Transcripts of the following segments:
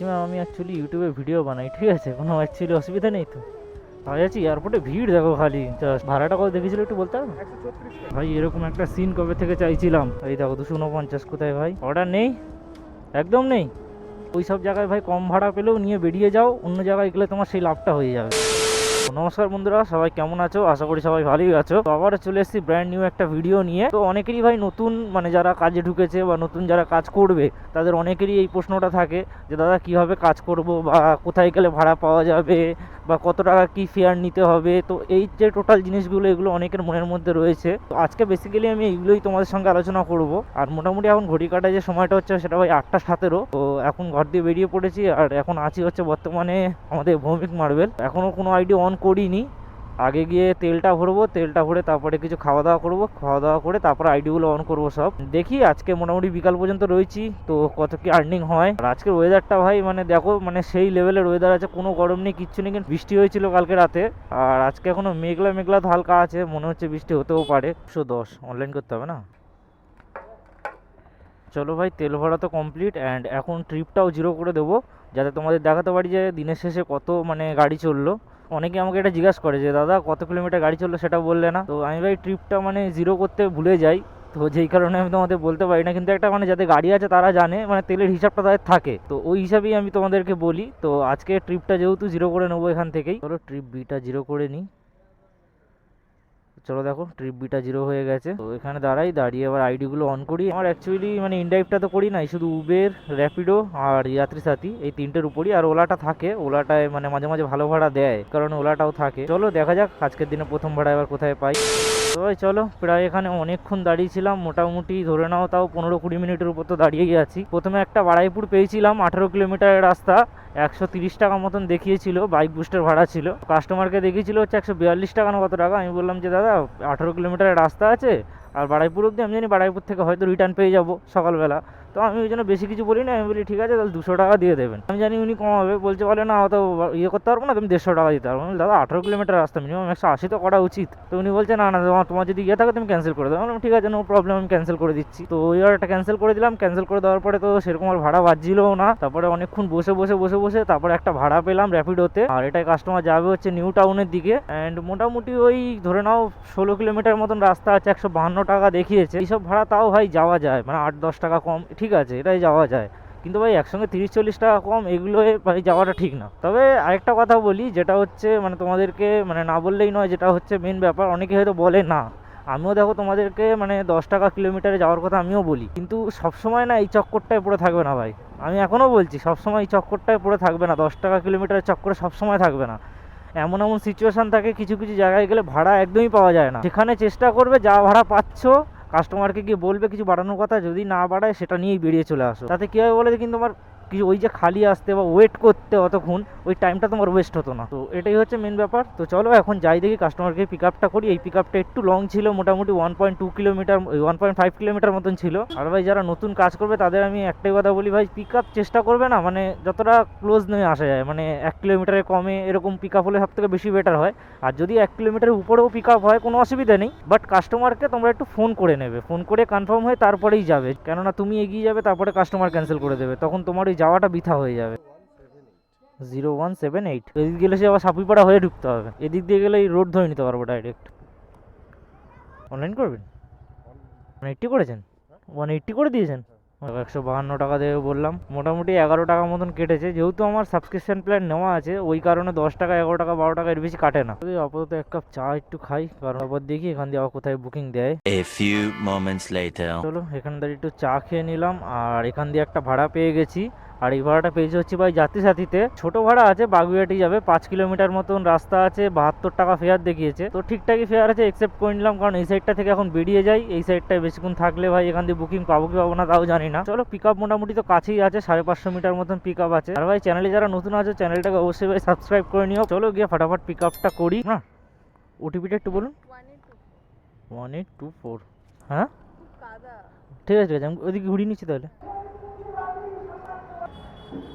Maximum আমি actually ইউটিউবে video বানাই, ঠিক আছে, কোনো অ্যাকচুয়ালি অসুবিধা নেই তো। আমি যাচ্ছি এয়ারপোর্টে, ভিড় দেখো খালি। জাস্ট ভাড়াটা কত দেখেছিল একটু বলতে পারবো? ভাই এরকম একটা সিন কবে থেকে চাইছিলাম। এই দেখো 249 কোথায় ভাই? অর্ডার নেই, একদম নেই। ওই সব জায়গায় ভাই কম ভাড়া পেলেও নিয়ে বেরিয়ে যাও, অন্য জায়গায় গেলে তোমার সেই লাভটা হয়ে যাবে। নমস্কার বন্ধুরা, সবাই কেমন আছো? আশা করি সবাই ভালোই আছো। তো আবার চলে এসেছি ব্র্যান্ড নিউ একটা ভিডিও নিয়ে। তো অনেকেরই ভাই নতুন, মানে যারা কাজে ঢুকেছে বা নতুন যারা কাজ করবে, তাদের অনেকেরই এই প্রশ্নটা থাকে যে দাদা কিভাবে কাজ করব, বা কোথায় গেলে ভাড়া পাওয়া যাবে, বা কত টাকা কি ফেয়ার নিতে হবে। তো এই যে টোটাল জিনিসগুলো, এগুলো অনেকের মনের মধ্যে রয়েছে। তো আজকে বেসিক্যালি আমি এইগুলোই তোমাদের সঙ্গে আলোচনা করব। আর মোটামুটি এখন ঘড়ি কাটায় যে সময়টা হচ্ছে সেটা ভাই 8:17। তো এখন ঘর দিয়ে বেরিয়ে পড়েছি, আর এখন আছি হচ্ছে বর্তমানে আমাদের ভৌমিক মার্বেল। এখনও কোনো আইডি অন করিনি। আগে গিয়ে তেলটা ভরবো, তেলটা ভরে তারপরে কিছু খাওয়া দাওয়া করবো, খাওয়া দাওয়া করে তারপর আইডিগুলো অন করবো সব। দেখি আজকে মোটামুটি বিকাল পর্যন্ত রয়েছি, তো কত কি আর্নিং হয়। আর আজকের ওয়েদারটা ভাই মানে দেখো, মানে সেই লেভেলের ওয়েদার আছে, কোনো গরম নেই, কিচ্ছু নেই। কিন্তু বৃষ্টি হয়েছিল কালকে রাতে, আর আজকে এখনো মেঘলা মেঘলা তো হালকা আছে, মনে হচ্ছে বৃষ্টি হতেও পারে। 110 অনলাইন করতে হবে না। চলো ভাই, তেল ভরা তো কমপ্লিট, অ্যান্ড এখন ট্রিপটাও জিরো করে দেবো, যাতে তোমাদের দেখাতে পারি যে দিনের শেষে কত মানে গাড়ি চললো। অনেকে আমাকে এটা জিজ্ঞাসা করে যে দাদা কত কিলোমিটার গাড়ি চললো, সেটা বললে না। তো আমি ভাই ট্রিপটা মানে জিরো করতে ভুলে যাই, তো যেই কারণে আমি তোমাদের বলতে পারি না। কিন্তু একটা মানে যাদের গাড়ি আছে তারা জানে, মানে তেলের হিসাবটা তাদের থাকে, তো ওই হিসাবেই আমি তোমাদেরকে বলি। তো আজকে ট্রিপটা যেহেতু জিরো করে নেবো এখান থেকেই, চলো ট্রিপ বিটা জিরো করে নিই। চলো দেখো ট্রিপ বিটা জিরো হয়ে গেছে। তো এখানে দাঁড়িয়ে আবার আইডিগুলো অন করি। আমার অ্যাকচুয়ালি মানে ইনড্রাইভটা তো করি নাই, শুধু উবের, র্যাপিডো আর যাত্রী সাথী, এই তিনটের উপরই। আর ওলাটা থাকে, ওলাটায় মানে মাঝে মাঝে ভালো ভাড়া দেয়, কারণ ওলাটাও থাকে। চলো দেখা যাক আজকের দিনে প্রথম ভাড়া এবার কোথায় পাই। তো ভাই চলো, প্রায় এখানে অনেকক্ষণ দাঁড়িয়েছিলাম, মোটামুটি ধরে নাও তাও 15-20 মিনিটের উপর তো দাঁড়িয়েই আছি। প্রথমে একটা বারাইপুর পেয়েছিলাম, 18 কিলোমিটারের রাস্তা, 130 টাকা মতন দেখিয়েছিল, বাইক বুস্টের ভাড়া ছিল। কাস্টমারকে দেখিয়েছিল হচ্ছে 142 টাকা না কত টাকা। আমি বললাম যে দাদা 18 কিলোমিটারের রাস্তা আছে, আর বারাইপুর অব্দি আমি জানি বারাইপুর থেকে হয়তো রিটার্ন পেয়ে যাবো সকালবেলা। তো আমি ওই জন্য বেশি কিছু বলি না, আমি বলি ঠিক আছে তাহলে 200 টাকা দিয়ে দেবেন। আমি জানি উনি কমাবে, বলে না অত ইয়ে করতে পারবো না, তুমি 150 টাকা দিতে পারবো। দাদা 18 কিলোমিটার রাস্তা, মিনিমাম 180 তো করা উচিত। তো উনি বলছে না না, তোমার যদি ইয়ে থাকে তুমি ক্যান্সেল করে দাও। আমি বললাম ঠিক আছে, নো প্রবলেম, আমি ক্যান্সেল করে দিচ্ছি। তো ওই অর্ডারটা ক্যান্সেল করে দিলাম। ক্যান্সেল করে দেওয়ার পরে তো সেরকম আর ভাড়া বাজছিলও না। তারপরে অনেকক্ষণ বসে তারপরে একটা ভাড়া পেলাম র্যাপিডোতে, আর এটাই কাস্টমার যাবে হচ্ছে নিউ টাউনের দিকে। অ্যান্ড মোটামুটি ওই ধরে নাও 16 কিলোমিটার মতন রাস্তা আছে, 152 টাকা দেখিয়েছে। এইসব ভাড়া তাও ভাই যাওয়া যায়, মানে 8-10 টাকা কম, ঠিক আছে, এটাই যাওয়া যায়। কিন্তু ভাই একসঙ্গে 30-40 টাকা কম, এগুলো ভাই যাওয়াটা ঠিক না। তবে আরেকটা কথা বলি, যেটা হচ্ছে মানে তোমাদেরকে মানে না বললেই নয়, যেটা হচ্ছে মেন ব্যাপার, অনেকে হয়তো বলে না, আমিও দেখো তোমাদেরকে মানে 10 টাকা কিলোমিটারে যাওয়ার কথা আমিও বলি, কিন্তু সবসময় না এই চক্করটায় পড়ে থাকবে না ভাই। আমি এখনও বলছি, সবসময় এই চক্করটায় পড়ে থাকবে না, 10 টাকা কিলোমিটারের চক্করে সবসময় থাকবে না। এমন এমন সিচুয়েশান থাকে, কিছু কিছু জায়গায় গেলে ভাড়া একদমই পাওয়া যায় না। সেখানে চেষ্টা করবে যা ভাড়া পাচ্ছ, কাস্টমারকে গিয়ে বলবে কিছু বাড়ানোর কথা, যদি না বাড়ায় সেটা নিয়েই বেরিয়ে চলে আসো। তাতে কী হবে বলে, কিন্তু তোমার কিছু ওই যে খালি আসতে বা ওয়েট করতে অতক্ষণ, ওই টাইমটা তোমার ওয়েস্ট হতো না। তো এটাই হচ্ছে মেন ব্যাপার। তো চলো এখন যাই দেখি কাস্টমারকে পিক আপটা করি। এই পিক আপটা একটু লং ছিল, মোটামুটি 1.2 কিলোমিটার, 1.5 কিলোমিটার মতন ছিল। আর ভাই যারা নতুন কাজ করবে তাদের আমি একটাই কথা বলি, ভাই পিক আপ চেষ্টা করবে না মানে যতটা ক্লোজ নিয়ে আসা যায়, মানে 1 কিলোমিটারের কমে এরকম পিক আপ হলে সব থেকে বেশি বেটার হয়। আর যদি 1 কিলোমিটারের উপরেও পিক আপ হয় কোনো অসুবিধা নেই, বাট কাস্টমারকে তোমরা একটু ফোন করে নেবে, ফোন করে কনফার্ম হয়ে তারপরেই যাবে। কেননা তুমি এগিয়ে যাবে তারপরে কাস্টমার ক্যান্সেল করে দেবে, তখন তোমার ওই যাওয়াটা বৃথা হয়ে যাবে। 0178, এদিক গেলে সে আবার সাপুইপাড়া হয়ে ঢুকতে হবে, এদিক দিয়ে গেলে এই রোড ধরে নিতে পারবো ডাইরেক্ট। অনলাইন করবেন? 180 করেছেন? 180 করে দিয়েছেন? 152 টাকা দেবে বললাম, মোটামুটি 11 টাকা মতন কেটেছে। যেহেতু আমার সাবস্ক্রিপশন প্ল্যান নেওয়া আছে, ওই কারণে 10 টাকা, 11 টাকা, 12 টাকা এর বেশি কাটে না। আপাতত এক কাপ চা একটু খাই, কারণ আবার দেখি এখান দিয়ে আবার কোথায় বুকিং দেয়। A few moments later. চলো এখান দিয়ে একটু চা খেয়ে নিলাম, আর এখান দিয়ে একটা ভাড়া পেয়ে গেছি। আর এই ভাড়াটা পেয়েছি হচ্ছে ভাই যাত্রী সাথীতে, ছোট ভাড়া আছে, বাগুইয়াটি যাবে, 5 কিলোমিটার মতন রাস্তা আছে, 72 টাকা ফেয়ার দেখিয়েছে। তো ঠিকঠাকই ফেয়ার আছে, একসেপ্ট করে নিলাম, কারণ এই সাইডটা থেকে এখন বেরিয়ে যাই। এই সাইডটায় বেশিক্ষণ থাকলে ভাই এখান দিয়ে বুকিং পাবো কি পাবো না তাও জানি না। চলো পিক আপ মোটামুটি তো কাছেই আছে, 550 মিটার মতন পিক আপ আছে। আর ভাই চ্যানেলে যারা নতুন আছে চ্যানেলটাকে অবশ্যই ভাই সাবস্ক্রাইব করে নিও। চলো গিয়ে ফটাফট পিক আপটা করি না। ওটিপিটা একটু বলুন। 1824। হ্যাঁ ঠিক আছে ঠিক আছে, আমি ওইদিকে ঘুরিয়ে নিচ্ছি তাহলে।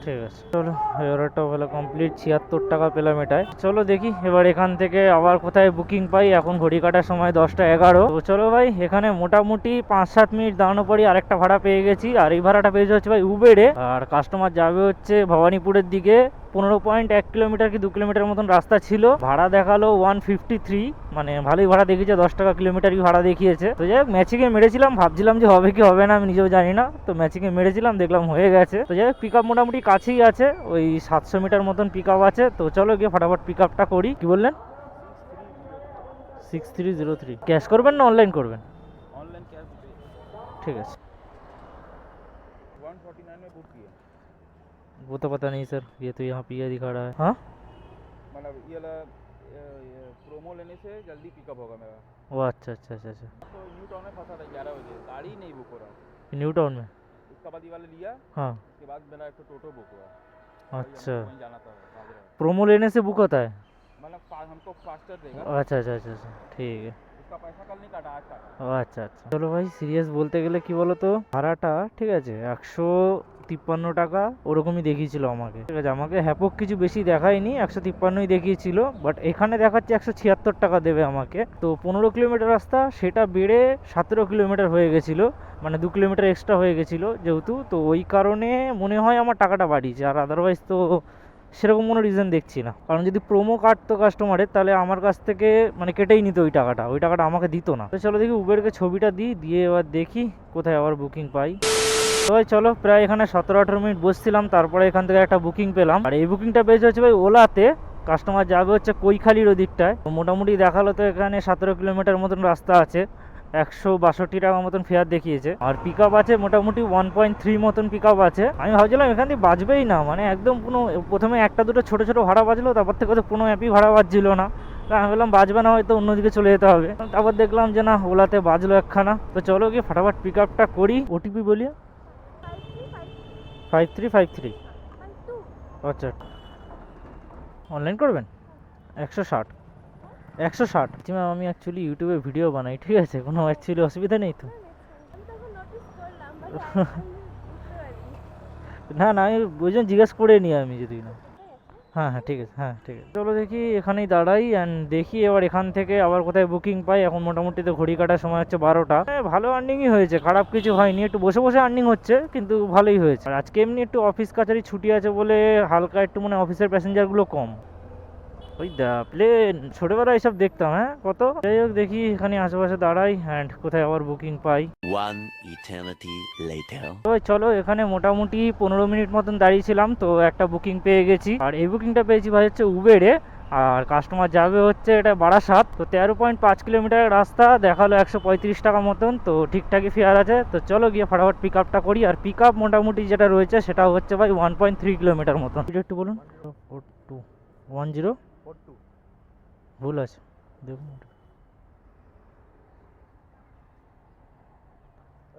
ঠিক আছে, চলো এবারটাও হলো কমপ্লিট, 76 টাকা পেলাম এটায়। চলো দেখি এবার এখান থেকে আবার কোথায় বুকিং পাই। এখন ঘড়ি কাটার সময় 10টা 11। তো চলো ভাই, এখানে মোটামুটি 5-7 মিনিট দাঁড়ানো পরই আরেকটা ভাড়া পেয়ে গেছি। আর এই ভাড়াটা পেয়েছে হচ্ছে ভাই উবেরে। আর কাস্টমার যাবে হচ্ছে ভবানীপুরের দিকে। 15.1 কিলোমিটার কি 2 কিলোমিটার মতন রাস্তা ছিল। ভাড়া দেখালো 153, মানে ভালোই ভাড়া দেখিয়েছে, 10 টাকা কিলোমিটারই ভাড়া দেখিয়েছে। তো যাই হোক, ম্যাচিংয়ে মেরেছিলাম, ভাবছিলাম যে হবে কি হবে না আমি নিজেও জানি না। তো ম্যাচিংয়ে মেরেছিলাম, দেখলাম হয়ে গেছে। তো যাই হোক, পিক আপ মোটামুটি কাছেই আছে, ওই 700 মিটার মতন পিক আপ আছে। তো চলো গিয়ে ফটাফট পিক আপটা করি। কি বললেন? 6303 ক্যাশ করবেন না অনলাइन করবেন? ऑनलाइन कैश पे ঠিক আছে। 149 में बुक किया वो तो पता नहीं सर, ये तो यहाँ पिया दिखा रहा है। हाँ मतलब ये वाला प्रोमो लेने से जल्दी पिकअप होगा मेरा। वो अच्छा अच्छा अच्छा अच्छा। तो न्यू टाउन में फंसा था 11 बजे, गाड़ी नहीं बुक हो रहा। न्यू टाउन में? उसका बाद ये वाला लिया, हाँ उसके बाद मेरा एक तो टोटो बुक हुआ। अच्छा, वहीं जाना था आगरा। प्रोमो लेने से बुक होता है? मतलब हमको फास्टर देगा, अच्छा अच्छा अच्छा अच्छा, ठीक है। उसका पैसा कल नहीं काटा, आज काटा। ও আচ্ছা আচ্ছা। চলো ভাই, সিরিয়াস বলতে গেলে কি বলো তো, ভাড়াটা ঠিক আছে 153 টাকা ওরকমই দেখিয়েছিল আমাকে। ঠিক আছে, আমাকে হ্যাপক কিছু বেশি দেখায়নি, 153ই দেখিয়েছিল। বাট এখানে দেখাচ্ছে 176 টাকা দেবে আমাকে। তো 15 কিলোমিটার রাস্তা, সেটা বেড়ে 17 কিলোমিটার হয়ে গেছিলো, মানে 2 কিলোমিটার এক্সট্রা হয়ে গেছিলো যেহেতু। তো ওই কারণে মনে হয় আমার টাকাটা বাড়িয়েছে, আর আদারওয়াইজ তো সেরকম কোনো রিজন দেখছি না। কারণ যদি প্রোমো কাটতো কাস্টমারের, তাহলে আমার কাছ থেকে মানে কেটেই নিত ওই টাকাটা আমাকে দিত না। তো চলো দেখি উবেরকে ছবিটা দিয়ে এবার দেখি কোথায় আবার বুকিং পাই। তো ভাই চলো, প্রায় এখানে 17-18 মিনিট বসছিলাম, তারপরে এখান থেকে একটা বুকিং পেলাম। আর এই বুকিংটা পেয়েছে হচ্ছে ভাই ওলাতে। কাস্টমার যাবে হচ্ছে কৈখালির ওদিকটায়। তো মোটামুটি দেখালো তো এখানে 17 কিলোমিটার মতন রাস্তা আছে, 162 টাকা মতন ফেয়ার দেখিয়েছে। আর পিক আপ আছে মোটামুটি 1.3 মতন পিক আপ আছে। আমি ভাবছিলাম এখান দিয়ে বাজবেই না, মানে একদম কোনো, প্রথমে একটা দুটো ছোটো ছোটো ভাড়া বাজলো, তারপর থেকে তো কোনো অ্যাপই ভাড়া বাজছিল না। তা আমি বললাম বাজবে না, হয়তো অন্যদিকে চলে যেতে হবে। তারপর দেখলাম যে না, ওলাতে বাজলো একখানা। তো চলো গিয়ে ফটাফট পিক আপটা করি। ওটিপি বলিয়ে 5353। আচ্ছা, অনলাইন করবেন? 160 160। ম্যাম আমি অ্যাকচুয়ালি ইউটিউবে ভিডিও বানাই, ঠিক আছে, কোনো অ্যাকচুয়ালি অসুবিধা নেই তো? না না, আমি ওই জন্য জিজ্ঞেস করে নিই আমি, যদি না। হ্যাঁ হ্যাঁ ঠিক আছে, হ্যাঁ ঠিক আছে। চলো দেখি এখানেই দাঁড়াই অ্যান্ড দেখি এবার এখান থেকে আবার কোথায় বুকিং পাই। এখন মোটামুটি তো ঘড়ি কাটার সময় হচ্ছে 12টা। ভালো আর্নিংই হয়েছে, খারাপ কিছু হয়নি। একটু বসে বসে আর্নিং হচ্ছে, কিন্তু ভালোই হয়েছে। আর আজকে এমনি একটু অফিস কাছারি ছুটি আছে বলে হালকা একটু মানে অফিসের প্যাসেঞ্জারগুলো কম। ওই দা প্লেন, ছোটবেলায় এইসব দেখতাম। হ্যাঁ কত, যাই হোক দেখি এখানে আশেপাশে দাঁড়াই অ্যান্ড কোথায় আবার বুকিং পাই। One eternity later. তো চলো, এখানে মোটামুটি 15 মিনিট মতন দাঁড়িয়েছিলাম, তো একটা বুকিং পেয়ে গেছি। আর এই বুকিংটা পেয়েছি ভাই হচ্ছে উবেরে। আর কাস্টমার যাবে হচ্ছে এটা বারাসাত। তো 13.5 কিলোমিটার রাস্তা, দেখালো 135 টাকা মতন। তো ঠিকঠাকই ফেয়ার আছে। তো চলো গিয়ে ফটাফট পিক আপটা করি। আর পিক আপ মোটামুটি যেটা রয়েছে সেটা হচ্ছে ভাই 1.3 কিলোমিটার মতন। একটু বলুন। 10 42 ভুল আছে, দেখুন।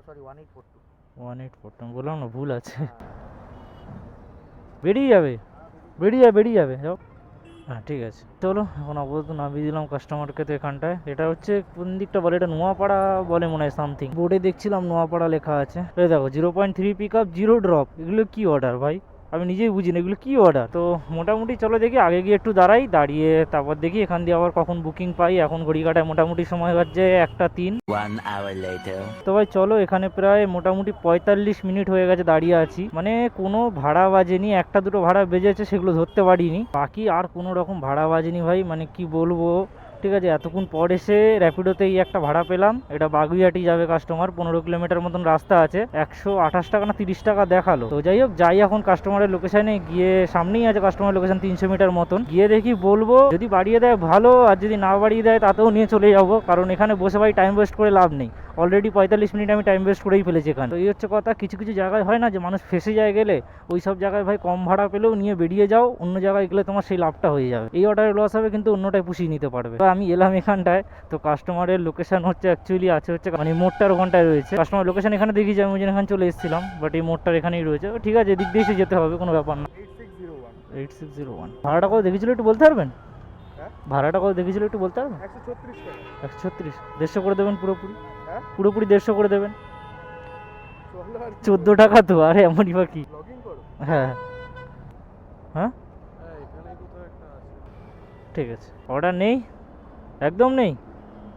সরি 1842। 1842 বললাম না, ভুল আছে। বেরিয়ে যাবে যাও। হ্যাঁ ঠিক আছে, চলো এখন আপাতত নামিয়ে দিলাম কাস্টমারকে। তো এখানটায় এটা হচ্ছে কোন দিকটা বলে, এটা নোয়াপাড়া বলে মনে হয় সামথিং। বোর্ডে দেখছিলাম নোয়াপাড়া লেখা আছে। এই দেখো 0.3 পিক আপ 0 ড্রপ। এগুলো কি অর্ডার ভাই, আমি নিজেই বুঝি না এগুলো কি অর্ডার। তো মোটামুটি চলো দেখি আগে গিয়ে একটু দাঁড়িয়ে তারপর দেখি এখান দিয়ে আবার কখন বুকিং পাই। এখন ঘড়ি কাটায় মোটামুটি সময় বাজছে 1টা 3। 1 hour later. তো ভাই চলো, এখানে প্রায় মোটামুটি 45 মিনিট হয়ে গেছে দাঁড়িয়ে আছি। মানে কোনো ভাড়া বাজেনি, একটা দুটো ভাড়া বেজেছে, সেগুলো ধরতে পারিনি। বাকি আর কোনো রকম ভাড়া বাজেনি ভাই, মানে কি বলবো। ঠিক আছে, এতক্ষণ পর এসে র্যাপিডোতেই একটা ভাড়া পেলাম। এটা বাগুইহাটি যাবে কাস্টমার, 15 কিলোমিটার মতন রাস্তা আছে। 128 টাকা না 30 টাকা দেখালো। তো যাই হোক, যাই এখন কাস্টমারের লোকেশনে গিয়ে, সামনেই আছে কাস্টমার লোকেশন 300 মিটার মতন। গিয়ে দেখি বলবো, যদি বাড়িয়ে দেয় ভালো, আর যদি না বাড়িয়ে দেয় তাতেও নিয়ে চলে যাবো। কারণ এখানে বসে ভাই টাইম ওয়েস্ট করে লাভ নেই। অলরেডি 45 মিনিট আমি টাইম ওয়েস্ট করেই ফেলেছি এখানে। তো এই হচ্ছে কথা, কিছু কিছু জায়গায় হয় না যে মানুষ ফেসে যায় গেলে, ওই সব জায়গায় ভাই কম ভাড়া পেলেও নিয়ে বেরিয়ে যাও, অন্য জায়গায় গেলে তোমার সেই লাভটা হয়ে যাবে। এই অর্ডারে লস হবে কিন্তু অন্যটায় পুষিয়ে নিতে পারবে। তো আমি এলাম এখানটায়। তো কাস্টমারের লোকেশন হচ্ছে অ্যাকচুয়ালি আছে হচ্ছে মানে মোড়টার ওখানটায় রয়েছে। কাস্টমার লোকেশন এখানে দেখিয়েছি, আমি এখানে চলে এসেছিলাম, বাট এই মোড়টার এখানেই রয়েছে। ঠিক আছে, এদিক দিয়ে এসে যেতে হবে, কোনো ব্যাপার না। 8601 ভাড়াটা কত দেখেছিল একটু বলতে পারবেন? ভাড়াটা কত দেখেছিল একটু বলতে পারবেন? 136 টাকা। 136, 150 করে দেবেন পুরোপুরি? হ্যাঁ পুরোপুরি 150 করে দেবেন। চলো আর 14 টাকা তো, আরে এমনই বা কি। লগইন করো। হ্যাঁ হ্যাঁ হ্যাঁ এখানেই কোথাও একটা আছে। ঠিক আছে, অর্ডার নেই, একদম নেই।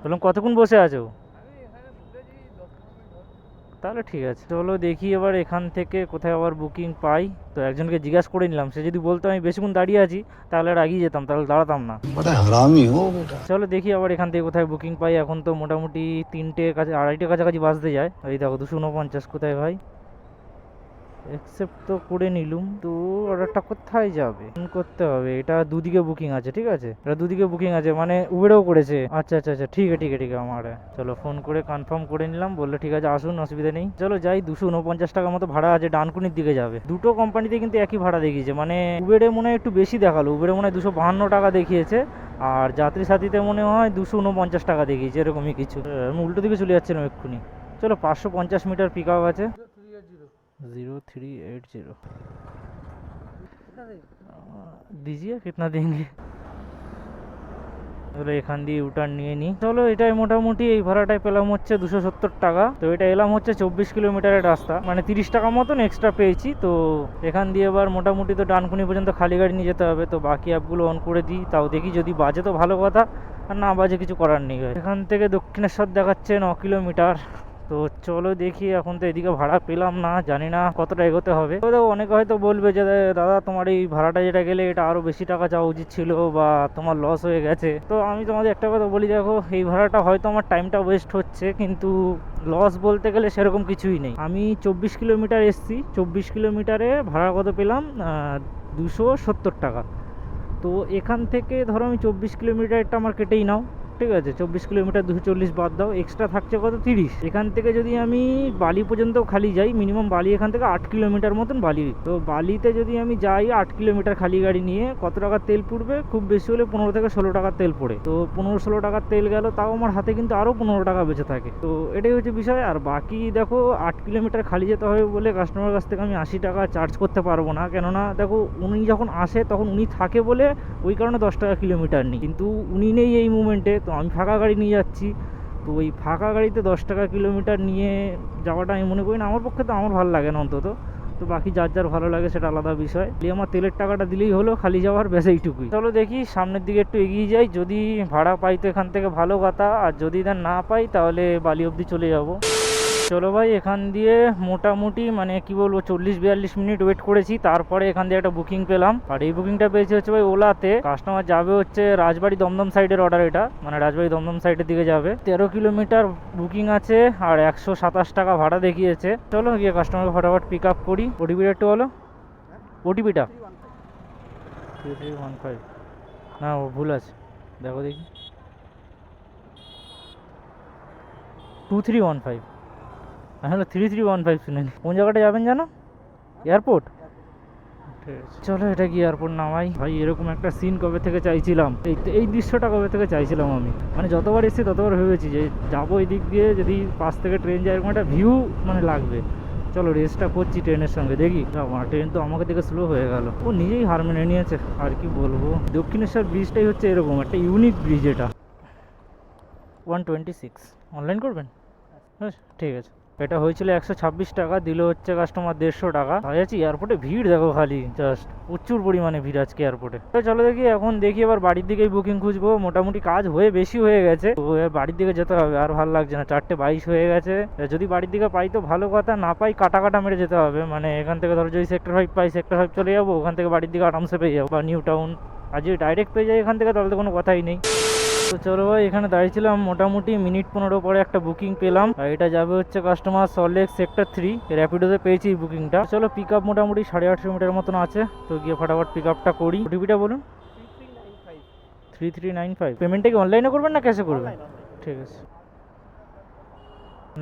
বললাম কতক্ষণ বসে আছো? আমি এখানে বসেছি 10-15 মিনিট হবে। তাহলে ঠিক আছে, চলো দেখি এবার এখান থেকে কোথায় আবার বুকিং পাই। তো একজনকে জিজ্ঞাসা করে নিলাম, সে যদি বলতো আমি বেশিক্ষণ দাঁড়িয়ে আছি তাহলে আর আগিয়ে যেতাম, তাহলে দাঁড়াতাম না। बड़ा हरामी हो बेटा। চলো দেখি আবার এখান থেকে কোথায় বুকিং পাই। এখন তো মোটামুটি 3টে কাছে, 2:30 কাছাকাছি বাজতে যায়। এই দেখো 249 কোথায় ভাই? অ্যাকসেপ্ট তো করে নিলুম, তো অর্ডারটা কোথায় যাবে? ফোন করতে হবে। এটা দুদিকে বুকিং আছে, ঠিক আছে, এটা দুদিকে বুকিং আছে, মানে উবেরেও করেছে। আচ্ছা আচ্ছা আচ্ছা, ঠিক আছে ঠিক আছে ঠিক আছে। আমার চলো ফোন করে কনফার্ম করে নিলাম, বললো ঠিক আছে আসুন, অসুবিধা নেই। চলো যাই। 249 টাকা মতো ভাড়া আছে, ডানকুনির দিকে যাবে। দুটো কোম্পানিতে কিন্তু একই ভাড়া দেখিয়েছে, মানে উবেরে মনে হয় একটু বেশি দেখালো, উবেরে মনে হয় 252 টাকা দেখিয়েছে, আর যাত্রী সাথীতে মনে হয় 249 টাকা দেখিয়েছে, এরকমই কিছু। আমি উল্টো দিকে চলে যাচ্ছিলাম এক্ষুনি। চলো 550 মিটার পিক আপ আছে। 0380 दीजिए कितना देंगे? চলো এখান দিয়ে ইউটার্ন নিয়ে নিই। চলো এটাই মোটামুটি এই ভাড়াটায় পেলাম হচ্ছে 270 টাকা। তো এটা এলাম হচ্ছে 24 কিলোমিটারের রাস্তা, মানে 30 টাকা মতন এক্সট্রা পেয়েছি। তো এখান দিয়ে এবার মোটামুটি তো ডানকুনি পর্যন্ত খালি গাড়ি নিয়ে যেতে হবে। তো বাকি অ্যাপগুলো অন করে দিই, তাও দেখি যদি বাজে তো ভালো কথা, আর না বাজে কিছু করার নেই। এখান থেকে দক্ষিণেশ্বর দেখাচ্ছে 9 কিলোমিটার। তো চলো দেখি, এখন তো এদিকে ভাড়া পেলাম না, জানি না কতটা এগোতে হবে। তো দেখো অনেকে হয়তো বলবে যে দাদা তোমার এই ভাড়াটা যেটা গেলে এটা আরো বেশি টাকা চাওয়া উচিত ছিল, বা তোমার লস হয়ে গেছে। তো আমি তোমাদের একটা কথা বলি, দেখো এই ভাড়াটা হয়তো আমার টাইমটা ওয়েস্ট হচ্ছে, কিন্তু লস বলতে গেলে সেরকম কিছুই নেই। আমি 24 কিলোমিটার এসছি, 24 কিলোমিটারে ভাড়া কত পেলাম? 270 টাকা। তো এখান থেকে ধরো আমি 24 কিলোমিটারটা আমার কেটেই নাও, ঠিক আছে, 24 কিলোমিটার 240 বাদ দাও, এক্সট্রা থাকছে কত? 30। এখান থেকে যদি আমি বালি পর্যন্ত খালি যাই, মিনিমাম বালি এখান থেকে 8 কিলোমিটার মতন বালি। তো বালিতে যদি আমি যাই 8 কিলোমিটার খালি গাড়ি নিয়ে, কত টাকার তেল পুড়বে? খুব বেশি হলে 15 থেকে 16 টাকার তেল পড়ে। তো 15-16 টাকার তেল গেল, তাও আমার হাতে কিন্তু আরও 15 টাকা বেঁচে থাকে। তো এটাই হচ্ছে বিষয়। আর বাকি দেখো 8 কিলোমিটার খালি যেতে হবে বলে কাস্টমার কাছ থেকে আমি 80 টাকা চার্জ করতে পারবো না, কেননা দেখো উনি যখন আসে তখন উনি থাকে বলে ওই কারণে 10 টাকা কিলোমিটার নিই, কিন্তু উনি নেই এই মুমেন্টে, তো আমি ফাঁকা গাড়ি নিয়ে যাচ্ছি। তো ওই ফাঁকা গাড়িতে 10 টাকা কিলোমিটার নিয়ে যাওয়াটা আমি মনে করি না, আমার পক্ষে তো আমার ভালো লাগে না অন্তত। তো বাকি যার যার ভালো লাগে সেটা আলাদা বিষয়। আমার তেলের টাকাটা দিলেই হলো, খালি যাওয়ার ব্যাস এইটুকুই। চলো দেখি সামনের দিকে একটু এগিয়ে যাই, যদি ভাড়া পাই তো এখান থেকে ভালো কথা, আর যদি না পাই তাহলে বালি অবধি চলে যাব। চলো ভাই, এখান দিয়ে মোটামুটি মানে কি বলবো 40-42 মিনিট ওয়েট করেছি, তারপরে এখান দিয়ে একটা বুকিং পেলাম। আর এই বুকিংটা পেয়েছি হচ্ছে ভাই ওলাতে। কাস্টমার যাবে হচ্ছে রাজবাড়ি দমদম সাইডের অর্ডার, এটা মানে রাজবাড়ি দমদম সাইডের দিকে যাবে। 13 কিলোমিটার বুকিং আছে আর 127 টাকা ভাড়া দেখিয়েছে। চলো গিয়ে কাস্টমারকে ফটাফট পিক আপ করি। ওটিপিটা একটু বলো, ওটিপিটা 3315। না ও ভুল আছে, দেখো দেখি 2315। হ্যালো 3315 শুনেনি। কোন জায়গাটা যাবেন জানো? এয়ারপোর্ট। ঠিক আছে চলো এটা কি এয়ারপোর্ট নামাই। ভাই এরকম একটা সিন কবে থেকে চাইছিলাম, এই দৃশ্যটা কবে থেকে চাইছিলাম আমি, মানে যতবার এসেছি ততবার ভেবেছি যে যাবো এই দিক দিয়ে, যদি পাশ থেকে ট্রেন যায় এরকম একটা ভিউ মানে লাগবে। চলো রেসটা করছি ট্রেনের সঙ্গে, দেখি। ট্রেন তো আমাকে দেখে স্লো হয়ে গেল, ও নিজেই হার মেনে নিয়েছে। আর কি বলবো, দক্ষিণেশ্বর ব্রিজটাই হচ্ছে এরকম একটা ইউনিক ব্রিজ। এটা 126 অনলাইন করবেন? হ্যাঁ ঠিক আছে। এটা হয়েছিল 126 টাকা, দিল হচ্ছে কাস্টমার 150 টাকা। আছে এয়ারপোর্টে ভিড় দেখো, খালি জাস্ট প্রচুর পরিমাণে ভিড় আজকে এয়ারপোর্টে। চলো দেখি, এখন দেখি এবার বাড়ির দিকেই বুকিং খুঁজবো। মোটামুটি কাজ হয়ে বেশি হয়ে গেছে, তো এবার বাড়ির দিকে যেতে হবে, আর ভালো লাগছে না। 4:22 হয়ে গেছে। যদি বাড়ির দিকে পাই তো ভালো কথা, না পাই কাটা কাটা মেরে যেতে হবে। মানে এখান থেকে ধরো যদি সেক্টর 5 পাই, সেক্টর 5 চলে যাবো, ওখান থেকে বাড়ির দিকে আরামসে পেয়ে যাবো, বা নিউ টাউন। আর যদি ডাইরেক্ট পেয়ে যাই এখান থেকে তাহলে তো কোনো কথাই নেই। তো চলো ভাই, এখানে দাঁড়িয়েছিলাম মোটামুটি মিনিট 15 পরে একটা বুকিং পেলাম। আর এটা যাবে হচ্ছে কাস্টমার সল্টলেক সেক্টর 3, র্যাপিডোতে পেয়েছি এই বুকিংটা। চলো পিক আপ মোটামুটি 850 মিটার মতন আছে, তো গিয়ে ফটাফট পিক আপটা করি। ওটিপিটা বলুন। 3395। পেমেন্টটা কি অনলাইনে করবেন না ক্যাশে করবেন? ঠিক আছে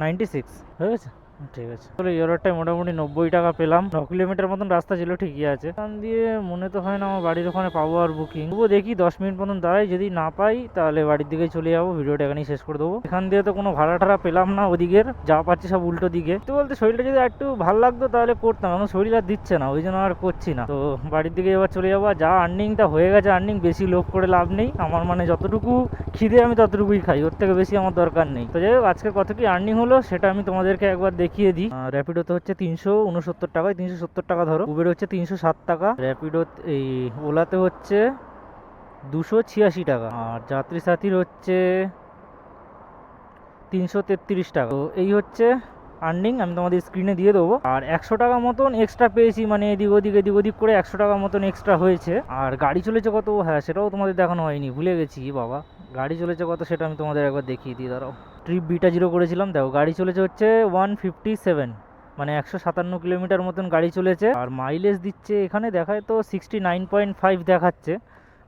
96 হয়ে গেছে, ঠিক আছে। চলো ইউরোটায় মোটামুটি 90 টাকা পেলাম। 9 কিলোমিটার মতন রাস্তা ছিল, ঠিকই আছে। এখান দিয়ে মনে তো হয় না আমার বাড়ির ওখানে পাবো আর বুকিং। তবুও দেখি 10 মিনিট মতন দাঁড়াই, যদি না পাই তাহলে বাড়ির দিকে চলে যাবো। ভিডিওটা এখানেই শেষ করে দেবো। এখান দিয়ে তো কোনো ভাড়া টাড়া পেলাম না, ওদিকের যা পাচ্ছি সব উল্টো দিকে। তো বলতে শরীরটা যদি একটু ভালো লাগতো তাহলে করতাম, এখন শরীর আর দিচ্ছে না, ওই জন্য আর করছি না। তো বাড়ির দিকে এবার চলে যাবো। যা আর্নিংটা হয়ে গেছে আর্নিং, বেশি লোভ করে লাভ নেই। আমার মানে যতটুকু খিদে আমি ততটুকুই খাই, ওর থেকে বেশি আমার দরকার নেই। তো যাই হোক, আজকে কত কি আর্নিং হলো সেটা আমি তোমাদেরকে একবার দেখি দেখিয়ে দিই। র্যাপিডোতে হচ্ছে 369 টাকায় 370 টাকা ধরো, উবের হচ্ছে 307 টাকা, র্যাপিডো এই ওলাতে হচ্ছে 286 টাকা, আর যাত্রী সাথীর হচ্ছে 333 টাকা। তো এই হচ্ছে আর্নিং, আমি তোমাদের স্ক্রিনে দিয়ে দেবো। আর 100 টাকা মতন এক্সট্রা পেয়েছি, মানে এদিক ওদিক করে 100 টাকা মতন এক্সট্রা হয়েছে। আর গাড়ি চলেছে কত, হ্যাঁ সেটাও তোমাদের দেখানো হয়নি, ভুলে গেছি বাবা। গাড়ি চলেছে কত সেটা আমি তোমাদের একবার দেখিয়ে দিই, দাঁড়াও। ট্রিপ বিটা 0 করেছিলাম, দেখো গাড়ি চলেছে হচ্ছে 157, মানে 157 কিলোমিটার মতন গাড়ি চলেছে। আর মাইলেজ দিচ্ছে এখানে দেখায় তো 69.5 দেখাচ্ছে,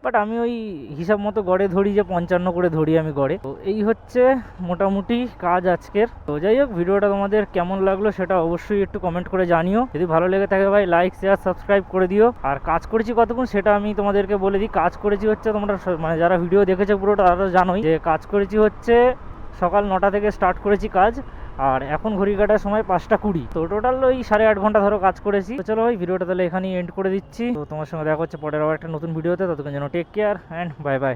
বাট আমি ওই হিসাব মতো গড়ে ধরি, যে 55 করে ধরি আমি গড়ে। তো এই হচ্ছে মোটামুটি কাজ আজকের। তো যাই হোক, ভিডিওটা তোমাদের কেমন লাগলো সেটা অবশ্যই একটু কমেন্ট করে জানিও। যদি ভালো লেগে থাকে ভাই লাইক শেয়ার সাবস্ক্রাইব করে দিও। আর কাজ করেছি কতক্ষণ সেটা আমি তোমাদেরকে বলে দিই। কাজ করেছি হচ্ছে, তোমরা মানে যারা ভিডিও দেখেছো পুরোটা তারা জানোই যে কাজ করেছি হচ্ছে সকাল 9টা থেকে স্টার্ট করেছি কাজ, আর এখন ঘড়ি কাটার সময় 5টা 20। তো টোটাল ওই 8.5 ঘন্টা ধরো কাজ করেছি। তো চলো ভাই ভিডিওটা তাহলে এখানেই এন্ড করে দিচ্ছি। তো তোমার সঙ্গে দেখা হচ্ছে পরের আবার একটা নতুন ভিডিওতে। ততক্ষণ যেন take care and bye by.